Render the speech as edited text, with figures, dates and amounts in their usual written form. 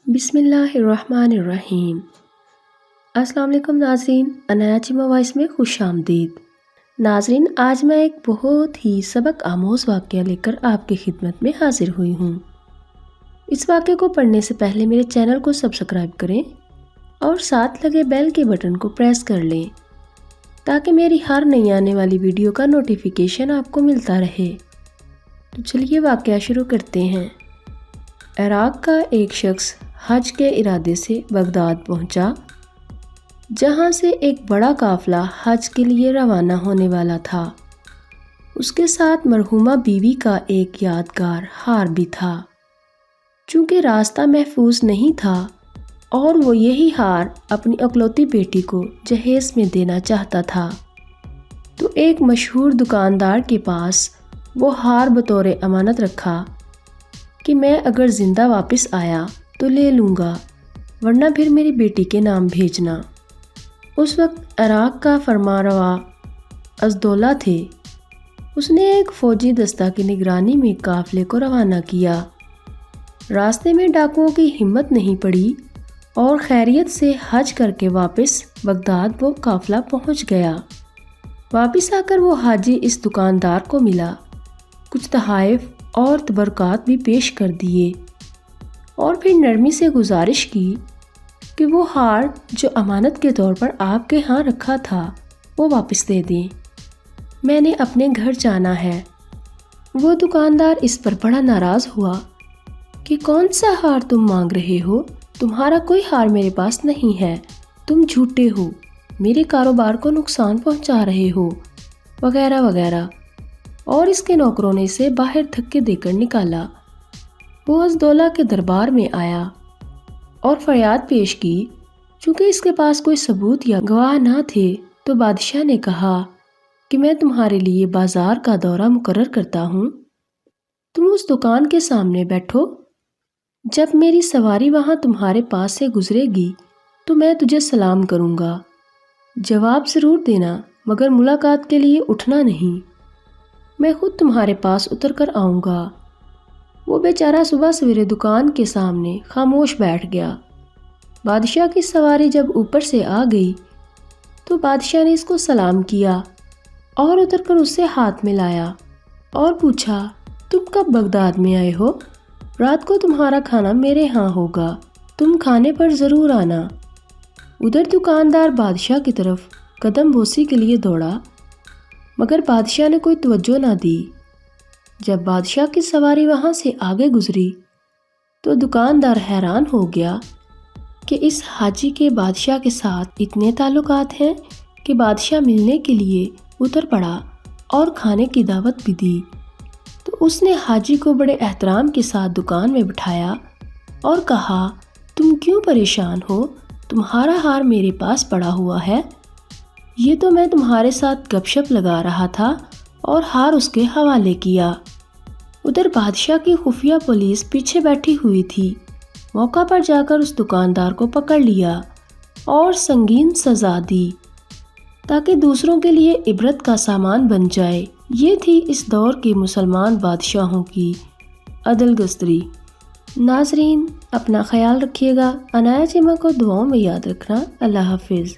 بسم اللہ الرحمن الرحیم۔ السلام علیکم ناظرین، عنایا چیمہ وائس میں خوش آمدید۔ ناظرین، آج میں ایک بہت ہی سبق آموز واقعہ لے کر آپ کی خدمت میں حاضر ہوئی ہوں۔ اس واقعے کو پڑھنے سے پہلے میرے چینل کو سبسکرائب کریں اور ساتھ لگے بیل کے بٹن کو پریس کر لیں تاکہ میری ہر نئی آنے والی ویڈیو کا نوٹیفیکیشن آپ کو ملتا رہے۔ تو چلیے واقعہ شروع کرتے ہیں۔ عراق کا ایک شخص حج کے ارادے سے بغداد پہنچا، جہاں سے ایک بڑا قافلہ حج کے لیے روانہ ہونے والا تھا۔ اس کے ساتھ مرحومہ بیوی کا ایک یادگار ہار بھی تھا۔ چونکہ راستہ محفوظ نہیں تھا اور وہ یہی ہار اپنی اکلوتی بیٹی کو جہیز میں دینا چاہتا تھا، تو ایک مشہور دکاندار کے پاس وہ ہار بطور امانت رکھا کہ میں اگر زندہ واپس آیا تو لے لوں گا، ورنہ پھر میری بیٹی کے نام بھیجنا۔ اس وقت عراق کا فرمانروا عزدولہ تھے۔ اس نے ایک فوجی دستہ کی نگرانی میں قافلے کو روانہ کیا۔ راستے میں ڈاکوؤں کی ہمت نہیں پڑی اور خیریت سے حج کر کے واپس بغداد وہ قافلہ پہنچ گیا۔ واپس آ کر وہ حاجی اس دکاندار کو ملا، کچھ تحائف اور تبرکات بھی پیش کر دیے اور پھر نرمی سے گزارش کی کہ وہ ہار جو امانت کے طور پر آپ کے ہاں رکھا تھا وہ واپس دے دیں، میں نے اپنے گھر جانا ہے۔ وہ دکاندار اس پر بڑا ناراض ہوا کہ کون سا ہار تم مانگ رہے ہو، تمہارا کوئی ہار میرے پاس نہیں ہے، تم جھوٹے ہو، میرے کاروبار کو نقصان پہنچا رہے ہو، وغیرہ وغیرہ، اور اس کے نوکروں نے اسے باہر دھکے دے کر نکالا۔ وہ عزدولہ کے دربار میں آیا اور فریاد پیش کی۔ چونکہ اس کے پاس کوئی ثبوت یا گواہ نہ تھے تو بادشاہ نے کہا کہ میں تمہارے لیے بازار کا دورہ مقرر کرتا ہوں، تم اس دکان کے سامنے بیٹھو، جب میری سواری وہاں تمہارے پاس سے گزرے گی تو میں تجھے سلام کروں گا، جواب ضرور دینا مگر ملاقات کے لیے اٹھنا نہیں، میں خود تمہارے پاس اتر کر آؤں گا۔ وہ بیچارہ صبح سویرے دکان کے سامنے خاموش بیٹھ گیا۔ بادشاہ کی سواری جب اوپر سے آ گئی تو بادشاہ نے اس کو سلام کیا اور اتر کر اس سے ہاتھ ملایا اور پوچھا، تم کب بغداد میں آئے ہو؟ رات کو تمہارا کھانا میرے ہاں ہوگا، تم کھانے پر ضرور آنا۔ ادھر دکاندار بادشاہ کی طرف قدم بوسی کے لیے دوڑا مگر بادشاہ نے کوئی توجہ نہ دی۔ جب بادشاہ کی سواری وہاں سے آگے گزری تو دکاندار حیران ہو گیا کہ اس حاجی کے بادشاہ کے ساتھ اتنے تعلقات ہیں کہ بادشاہ ملنے کے لیے اتر پڑا اور کھانے کی دعوت بھی دی۔ تو اس نے حاجی کو بڑے احترام کے ساتھ دکان میں بٹھایا اور کہا، تم کیوں پریشان ہو؟ تمہارا ہار میرے پاس پڑا ہوا ہے، یہ تو میں تمہارے ساتھ گپ شپ لگا رہا تھا اور ہار اس کے حوالے کیا۔ ادھر بادشاہ کی خفیہ پولیس پیچھے بیٹھی ہوئی تھی، موقع پر جا کر اس دکاندار کو پکڑ لیا اور سنگین سزا دی تاکہ دوسروں کے لیے عبرت کا سامان بن جائے۔ یہ تھی اس دور کے مسلمان بادشاہوں کی عدل گستری۔ ناظرین، اپنا خیال رکھیے گا، عنایا چیمہ کو دعاؤں میں یاد رکھنا۔ اللہ حافظ۔